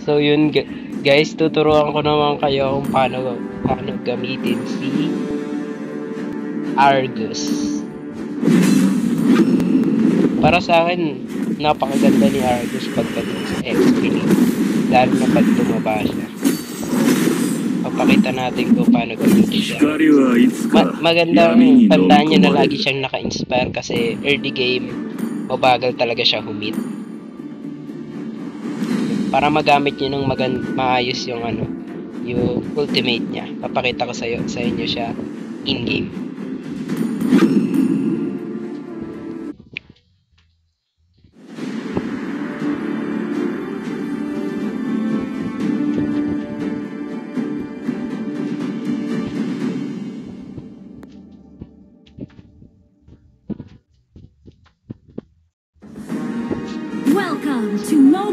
So yun guys, tuturuan ko naman kayo kung paano gamitin si Argus. Para sa akin, napakaganda ni Argus pagdating sa XP, lalo na pag tumaba siya. Papakita natin kung paano gamitin siya. Magandang tandaan niya na lagi siyang naka-inspire kasi early game, mabagal talaga siya humit. Para magamit niyo ng maayos yung yung ultimate niya. Papakita ko sa inyo siya in-game.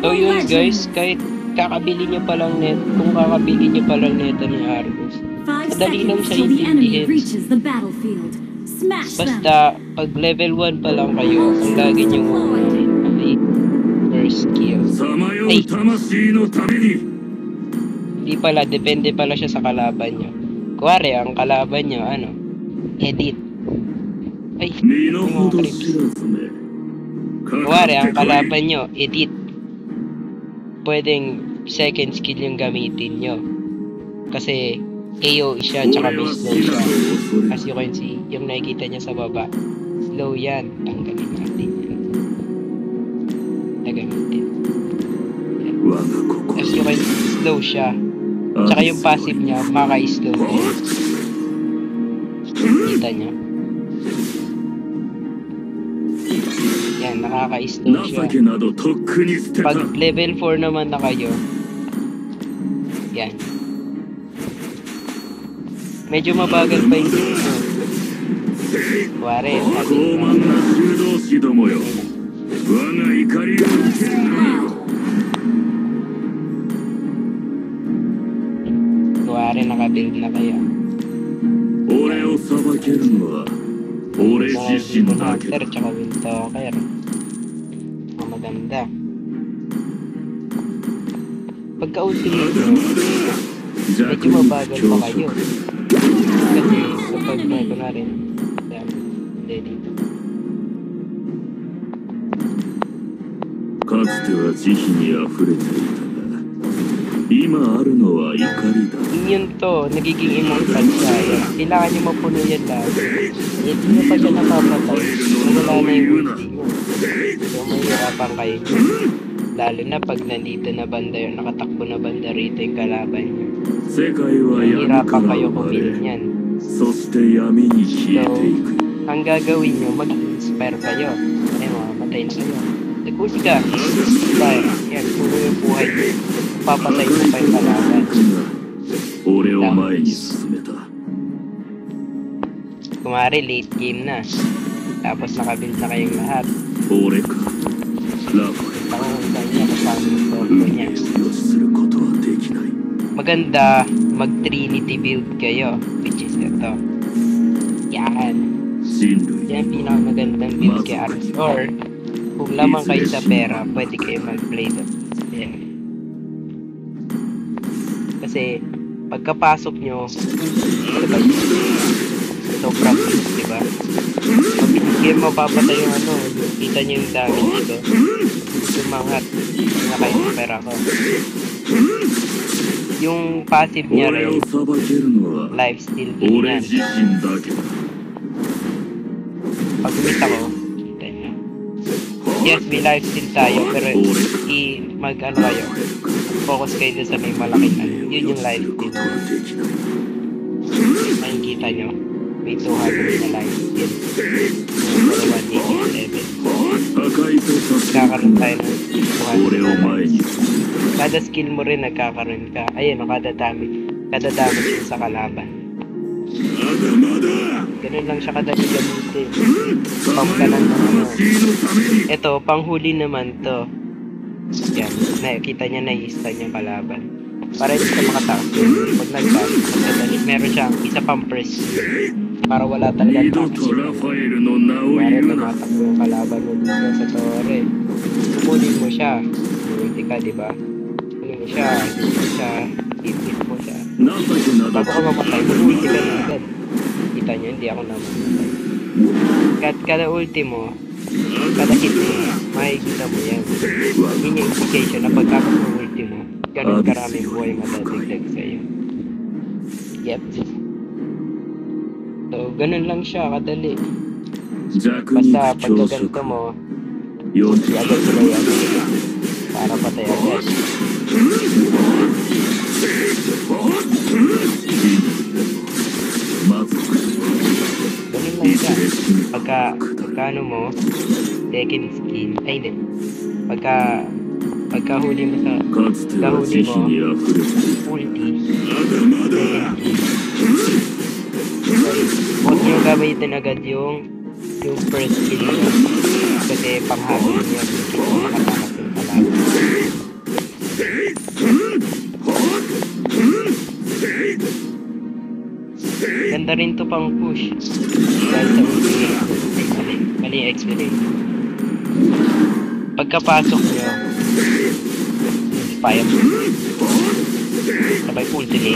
So yun guys, kahit kakabili niyo pa lang kung kakabili niyo pa lang nito ni Argus, madali lang siya intindihin. Basta pag level 1 pa lang kayo, ang lagi niyo ay first skill. Ay, hindi pala, depende pala siya sa kalaban niyo. Kuwari, ang kalaban niyo, edit. Ay, yung mga creeps. Kuwari, ang kalaban nyo, edit. Pwedeng second skill yung gamitin nyo. Kasi AOE siya, tsaka may slow siya. As you can see, yung nakikita niya sa baba. Slow yan. Tanggalin natin yan. Nagamitin. As you can see, slow siya. Tsaka yung passive niya, maka-slow din. Kita niya. Yan, nakaka-slow siya. Pag level 4 naman na kayo, yan. Medyo mabagal pa yung dito. Kuwari, nakabuild na kayo. Hunter tsaka Windtalker. Maganda. Pagka-ultimate nyo, medyo mabagal pa kayo. Kasi kapag ko na rin, hindi dito. Yun to, nagiging immortal siya. Kailangan nyo mapuno yan lagi. Hindi nyo pa siya napapatay. Wala na yung ulti nyo. So mahirapan kayo. Lalo na pag nandito na banda yun, nakatakbo na banda rito yung kalaban nyo. Mahirapan kayo kumilin yan. So, ang gagawin nyo, mag-inspire kayo. Eh, mamamatay na kayo. Naguli ka. Yan, puno yung buhay nyo. Papatay mo pa yung kalaban. Kumari, late game na. Tapos nakabuild na kayong lahat. Pangunta niya kasama yung solo niya. Maganda mag-Trinity build kayo, which is ito. Yan. Yan pinakamagandang build kay Argus. Or, kung lamang kayo sa pera, pwede kayo mag-Blade of Despair. Kasi, pagkapasok nyo, sobrang build, diba? Pag mapapatay yung kita nyo yung damage dito. Sumangat, naka-inspire ako. Yung passive niya rin, lifesteal din yan. Pag umita ko, yes, may lifesteal tayo, pero kayo, focus kayo dun sa may malaking yun yung lifesteal. Makikita nyo, may 200 na lifesteal. Pero 187. Kakaroon tayo ng 200. Kada skill mo rin nagkakaroon ka. Ayun, kada damage yun sa kalaban. Ganun lang siya kadali gamitin. Pump ka lang ng Ito, panghuli naman to. Yan, nakikita niya na-i-stun yung kalaban. Para hindi ka makatakas yun. Pag nag-damage, meron siyang isa pang press. Para wala talaga takas yun. Para tumatakbo yung kalaban mo dito sa torre. Kukunin mo siya. Ulti ka, diba? siya, siya, hit mo siya. 情けなど Bago ka mamatay, mag-ulti ka na agad. Kita nyo, hindi ako namamatay. Kada ulti mo, kada hit mo, makikita mo yan. Yun yung indication na pagkapag ng ulti mo, ganun karaming buhay madadagdag sa'yo. Yep. So, ganun lang siya, kadali. 弱肉 Basta 強 pagka ganito 食 mo, よ ulti agad sila yan. Para patay agad. Ganun lang siya. Pagka ano mo, second skill, ay hindi. Pagka huli mo sa, かつては慈悲にあふれた ulti, second skill. Huwag nyo gamitin agad yung first skill nyo. Kasi panghabol nyo yung skill mo makatakas yung kalaban. Ganda rin to pang push. Dahil sa ulti. Mali yung experience. Pagkapasok nyo, inspire. Sabay ulti nyo.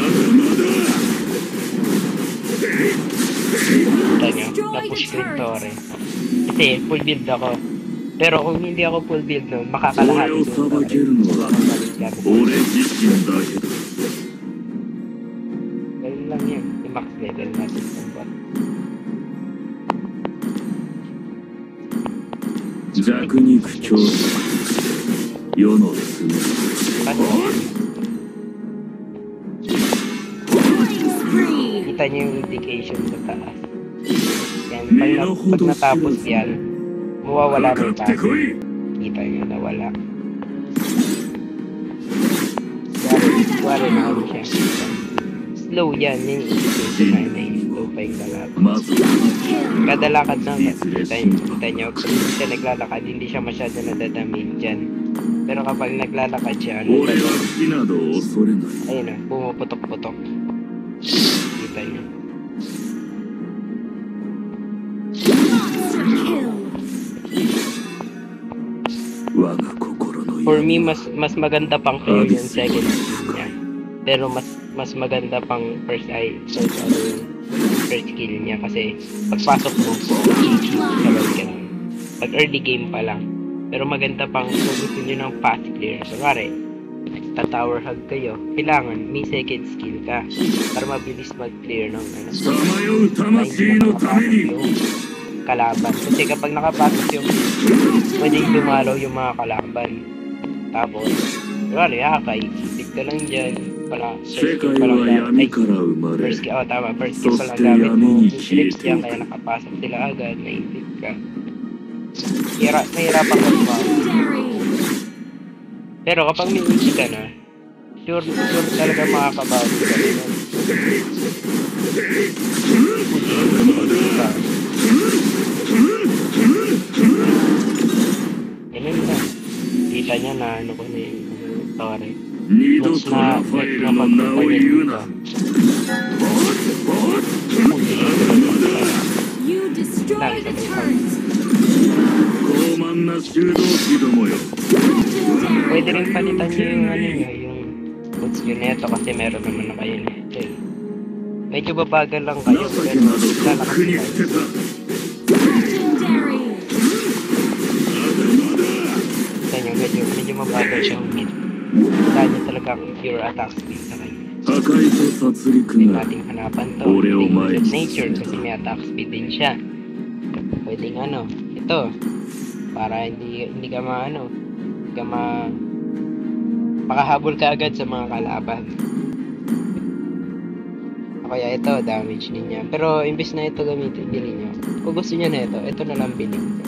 Kita nyo, na-push ko yung tore. Kasi full build ako. Pero kung hindi ako full build nun, 俺 makakalahati を yung 裁 tore. けるのは俺自身だけだ Ganun lang yun. I-max level natin sa bot. 弱肉強食世の常 Paano? Kita nyo yung indication sa taas. Yan, pag natapos yan, mawawala na か yung かって taas. こい Kita nyo, nawala. Kuwari na ano siya. Slow yan, yun yung indication na na-slow pa yung kalaban. まず Kada lakad ng kita nyo, pag hindi siya naglalakad, hindi siya masyado nadadamage dyan. Pero kapag naglalakad siya, ano 俺は火など恐れない ayun na, pumuputok-putok. Kita nyo. Kill. 我が心の For 闇 me, mas maganda pang clear yung second skill niya. Pero mas maganda pang first skill niya kasi pagpasok mo, GG, sabay ka lang. Pag early game pa lang. Pero maganda pang kung gusto nyo ng fast clear. So, pare, ta-tower hug kayo, kailangan may second skill ka para mabilis mag-clear ng ano. さまよう Na hindi 魂のため nakapasok に yung kalaban. Kasi kapag nakapasok yung pwedeng dumalaw yung mga kalaban. Tapos, wala, kakaisip ka lang dyan. Pala, 世 first 界 skill pa lang は gamit. 闇から生まれ First skill, tama, first skill pa lang So, gamit mo.闇に Yung 消え trips て yan, いく kaya nakapasok sila agad, naisip ka. Mahirapan ka ba? Legendary. Pero kapag may ulti ka na, sure talaga makakabawi ka rin. Ganun na. Kita niya na ano ko na yung tore. 二度とラファエルの名を言うな You destroy the turret. 傲慢な修道士どもよ Legendary. Pwede rin palitan nyo yung ano nyo, yung boots nyo neto kasi meron naman na kayo neto eh. Medyo babagal lang kayo, 情け pero などとっ lalakas くに kayo. 捨てた Legendary. Kita nyo, medyo mabagal siya humit. Dahil niya talaga ang pure attack speed sa kanya. 破壊と殺戮 Pwede が nating hanapan to. Oreo Pwedeng Mine. Good nature kasi may attack speed din siya. Pwedeng ano, ito. Para hindi ka maano, hindi ka makahabol ka agad sa mga kalaban. O kaya ito, damage din niya. Pero imbes na ito gamitin, bilhin nyo. Kung gusto nyo na ito na lang bilhin nyo.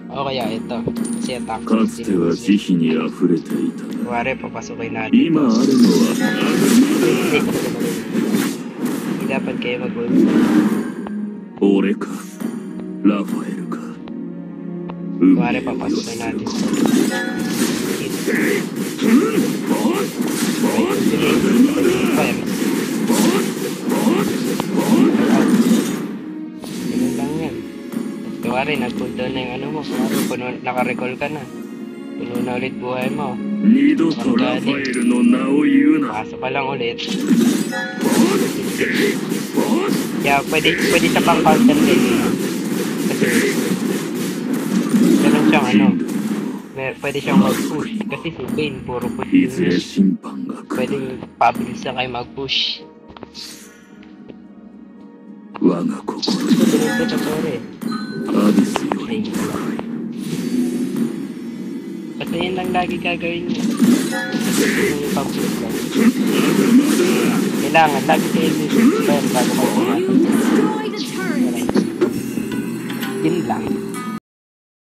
O kaya ito, kasi attack かつては慈悲にあふれていたが Kuwari, papasukin natin. 今あるのは Hindi dapat kayo mag-ulti. 俺かラファエルか運 Kuwari, 命を要 papasukin する natin. こと Ganun lang yan. Kuwari, nag-cooldown na yung ano mo. Kuwari, naka-recall ka na. Puno na ulit buhay mo. 二度とラファエルの名を言うな。 Pasok ka lang ulit. Kaya pwede sa pang counter din. Kasi ganun siyang ano. Pwede siyang mag-push. Kasi si Bane, puro push い din ずれ yun. 審判が来 Pwede る。 pabilis na kayo mag-push. 我が心に Ganun sa totoo eh. アビスよりも深い。 Kasi yun lang lagi gagawin niya. Yung pang-push lang. Kailangan lagi kayo yung spell bago kayo You destroyed a turret. Yun lang.